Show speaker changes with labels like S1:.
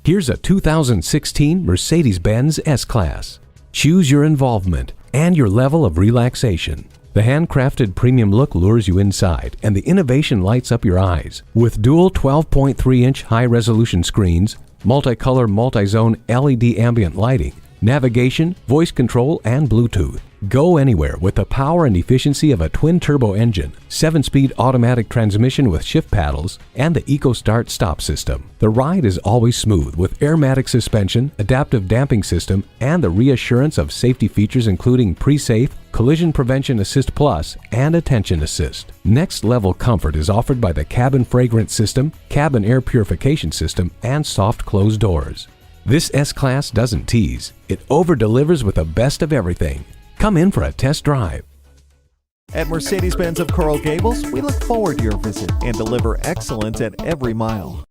S1: Here's a 2016 Mercedes-Benz S-Class. Choose your involvement and your level of relaxation. The handcrafted premium look lures you inside, and the innovation lights up your eyes. With dual 12.3-inch high-resolution screens, multicolor multi-zone LED ambient lighting, navigation, voice control, and Bluetooth. Go anywhere with the power and efficiency of a twin-turbo engine, 7-speed automatic transmission with shift paddles, and the EcoStart stop system. The ride is always smooth with airmatic suspension, adaptive damping system, and the reassurance of safety features including pre-safe, collision prevention assist plus, and attention assist. Next-level comfort is offered by the cabin fragrance system, cabin air purification system, and soft closed doors. This S-Class doesn't tease. It over-delivers with the best of everything. Come in for a test drive.
S2: At Mercedes-Benz of Coral Gables, we look forward to your visit and deliver excellence at every mile.